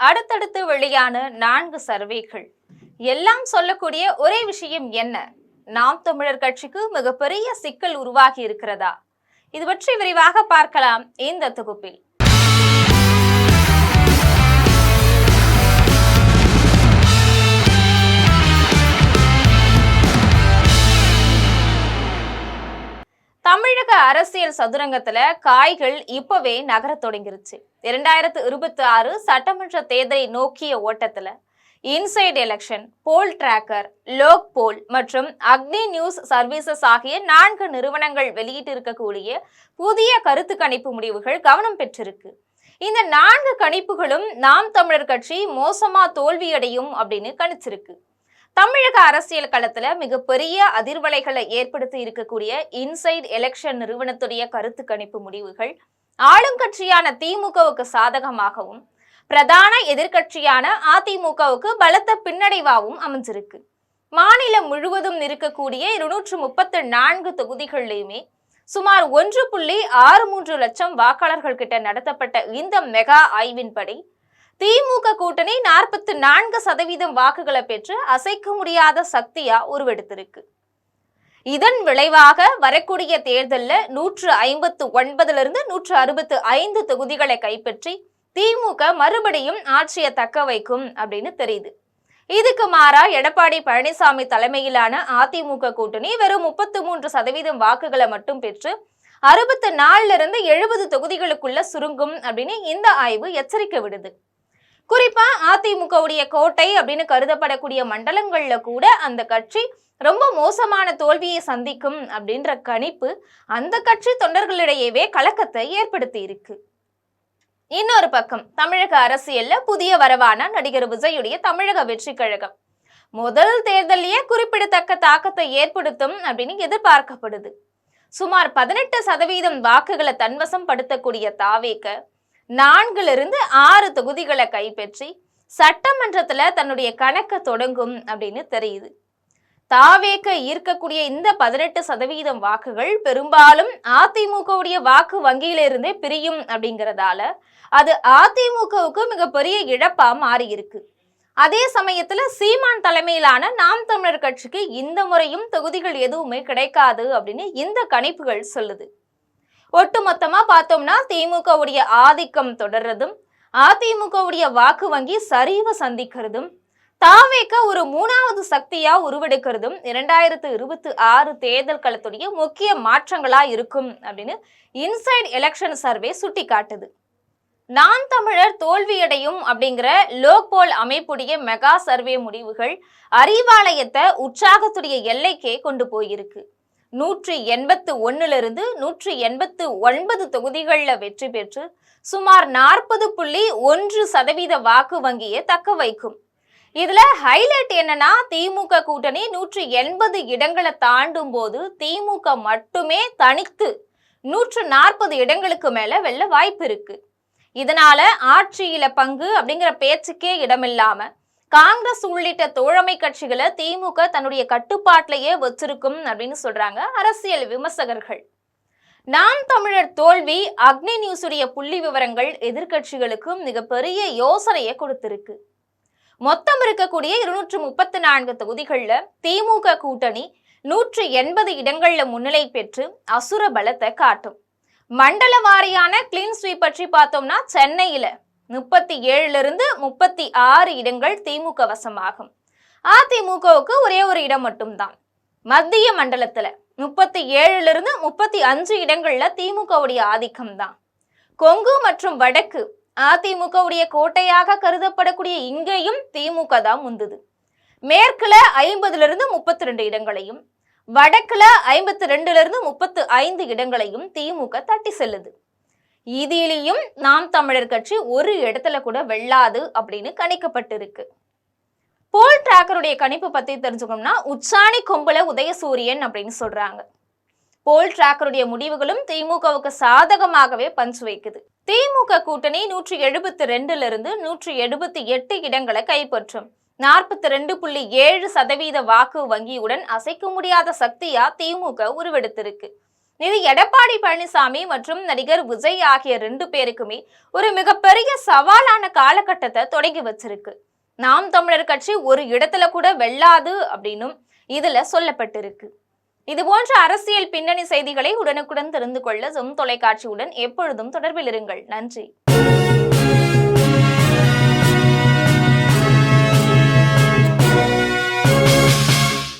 அடுத்தடுத்து வெளியான 4 சர்வேகள் எல்லாம் சொல்லக்கூடிய ஒரே விஷயம் என்ன? நாம் தமிழர் கட்சிக்கு மிகப்பெரிய சிக்கல் உருவாகி இருக்கிறதா? இது பற்றி விரிவாக பார்க்கலாம் இந்த தொகுப்பில். தமிழக அரசியல் சதுரங்கத்துல காய்கள் இப்பவே நகர தொடங்கிருச்சு. 2026 சட்டமன்ற தேர்தலை நோக்கிய ஓட்டத்துல இன்சைட் எலெக்ஷன், போல் டிராக்கர், லோக் போல் மற்றும் அக்னி நியூஸ் சர்வீசஸ் ஆகிய 4 நிறுவனங்கள் வெளியிட்டு இருக்கக்கூடிய புதிய கருத்து கணிப்பு முடிவுகள் கவனம் பெற்றிருக்கு. இந்த 4 கணிப்புகளும் நாம் தமிழர் கட்சி மோசமா தோல்வியடையும் அப்படின்னு கணிச்சிருக்கு. தமிழக அரசியல் களத்துல மிகப்பெரிய அதிர்வலைகளை ஏற்படுத்தி இருக்கக்கூடிய இன்சைட் எலெக்ஷன் நிறுவனத்துடைய கருத்து கணிப்பு முடிவுகள் ஆளுங்கட்சியான திமுகவுக்கு சாதகமாகவும் பிரதான எதிர்கட்சியான அதிமுகவுக்கு பலத்த பின்னடைவாகவும் அமைஞ்சிருக்கு. மாநிலம் முழுவதும் இருக்கக்கூடிய 234 தொகுதிகளிலுமே சுமார் 1.63 லட்சம் வாக்காளர்கள் கிட்ட நடத்தப்பட்ட இந்த மெகா ஆய்வின்படி திமுக கூட்டணி 44% வாக்குகளை பெற்று அசைக்க முடியாத சக்தியா உருவெடுத்திருக்கு. இதன் விளைவாக வரக்கூடிய தேர்தலில் 159 165 தொகுதிகளை கைப்பற்றி திமுக மறுபடியும் ஆட்சியை தக்க வைக்கும் அப்படின்னு தெரியுது. இதுக்கு மாறா எடப்பாடி பழனிசாமி தலைமையிலான அதிமுக கூட்டணி வெறும் 33% வாக்குகளை மட்டும் பெற்று 64 70 தொகுதிகளுக்குள்ள சுருங்கும் அப்படின்னு இந்த ஆய்வு எச்சரிக்கை விடுது. குறிப்பா அதிமுகவுடைய கோட்டை அப்படின்னு கருதப்படக்கூடிய மண்டலங்கள்ல கூட அந்த கட்சி ரொம்ப மோசமான தோல்வியை சந்திக்கும் அப்படின்ற கணிப்பு அந்த கட்சி தொண்டர்களிடையவே கலக்கத்தை ஏற்படுத்தி இருக்கு. இன்னொரு பக்கம் தமிழக அரசியல்ல புதிய வரவான நடிகர் விஜயுடைய தமிழக வெற்றி கழகம் முதல் தேர்தலையே குறிப்பிடத்தக்க தாக்கத்தை ஏற்படுத்தும் அப்படின்னு எதிர்பார்க்கப்படுது. சுமார் 18% வாக்குகளை தன்வசம் படுத்தக்கூடிய தாவேக 4-6 தொகுதிகளை கைப்பற்றி சட்டமன்றத்துல தன்னுடைய கணக்க தொடங்கும் அப்படின்னு தெரியுது. தாவேக ஈர்க்கக்கூடிய இந்த 18% வாக்குகள் பெரும்பாலும் அதிமுகவுடைய வாக்கு வங்கியிலிருந்தே பிரியும் அப்படிங்கிறதால அது அதிமுகவுக்கு மிகப்பெரிய இழப்பா மாறி இருக்கு. அதே சமயத்துல சீமான் தலைமையிலான நாம் தமிழர் கட்சிக்கு இந்த முறையும் தொகுதிகள் எதுவுமே கிடைக்காது அப்படின்னு இந்த கணிப்புகள் சொல்லுது. ஒட்டுமொத்தமா பார்த்தோம்னா திமுகவுடைய ஆதிக்கம் தொடர்றதும் அதிமுகவுடைய வாக்கு வங்கி சரிவு சந்திக்கிறதும் தாவேக ஒரு 3வது சக்தியா உருவெடுக்கிறதும் 2026 தேர்தல் களத்துடைய முக்கிய மாற்றங்களா இருக்கும் அப்படின்னு இன்சைட் எலெக்ஷன் சர்வே சுட்டி காட்டுது. நாம் தமிழர் தோல்வியடையும் அப்படிங்கிற லோக் போல் அமைப்புடைய மெகா சர்வே முடிவுகள் அறிவாலயத்தை உற்சாகத்துடைய எல்லைக்கே கொண்டு போயிருக்கு. 181 189 தொகுதிகளில் வெற்றி பெற்று சுமார் 40.1% வாக்கு வங்கியை தக்க வைக்கும். இதுல ஹைலைட் என்னன்னா திமுக கூட்டணி 180 இடங்களை தாண்டும் போது திமுக மட்டுமே தனித்து 140 இடங்களுக்கு மேல வெல்ல வாய்ப்பு இருக்கு. இதனால ஆட்சியில பங்கு அப்படிங்கிற பேச்சுக்கே இடமில்லாம காங்கிரஸ் உள்ளிட்ட தோழமை கட்சிகளை திமுக தன்னுடைய கட்டுப்பாட்டிலேயே வச்சிருக்கும் அப்படின்னு சொல்றாங்க அரசியல் விமர்சகர்கள். நாம் தமிழர் தோல்வி அக்னி நியூஸுடைய புள்ளி விவரங்கள் எதிர்கட்சிகளுக்கு மிகப்பெரிய யோசனையை கொடுத்திருக்கு. மொத்தம் இருக்கக்கூடிய 234 தொகுதிகள்ல திமுக கூட்டணி 180 இடங்கள்ல முன்னிலை பெற்று அசுர பலத்தை காட்டும். மண்டல வாரியான கிளீன் ஸ்வீப் பற்றி பார்த்தோம்னா சென்னையில 37 36 இடங்கள் திமுக வசமாகும். அதிமுகவுக்கு ஒரே ஒரு இடம் மட்டும்தான். மத்திய மண்டலத்துல 37 35 இடங்கள்ல திமுகவுடைய ஆதிக்கம் தான். கொங்கு மற்றும் வடக்கு அதிமுகவுடைய கோட்டையாக கருதப்படக்கூடிய இங்கேயும் திமுக தான் முந்துது. மேற்குல 50 32 இடங்களையும் வடக்குல 52 35 இடங்களையும் திமுக தட்டி செல்லுது. இதிலையும் நாம் தமிழர் கட்சி ஒரு இடத்துல கூட வெல்லாது அப்படின்னு கணிக்கப்பட்டிருக்கு. போல் டிராக்கருடைய கணிப்பு பத்தி தெரிஞ்சுக்கணும்னா உச்சாணி கொம்புல உதயசூரியன் அப்படின்னு சொல்றாங்க. போல் டிராக்கருடைய முடிவுகளும் திமுகவுக்கு சாதகமாகவே பஞ்சு வைக்குது. திமுக கூட்டணி 172 178 இடங்களை கைப்பற்றும். 42.7% வாக்கு வங்கியுடன் அசைக்க முடியாத சக்தியா திமுக உருவெடுத்திருக்கு. இது எடப்பாடி பழனிசாமி மற்றும் நடிகர் விஜய் ஆகிய 2 பேருக்குமே ஒரு மிகப்பெரிய சவாலான காலகட்டத்தை தொடங்கி வச்சிருக்கு. நாம் தமிழர் கட்சி ஒரு இடத்துல கூட வெல்லாது அப்படின்னும் இதுல சொல்லப்பட்டிருக்கு. இது போன்ற அரசியல் பின்னணி செய்திகளை உடனுக்குடன் தெரிந்து கொள்ள ஜெம் தொலைக்காட்சியுடன் எப்பொழுதும் தொடர்பில் இருங்கள். நன்றி.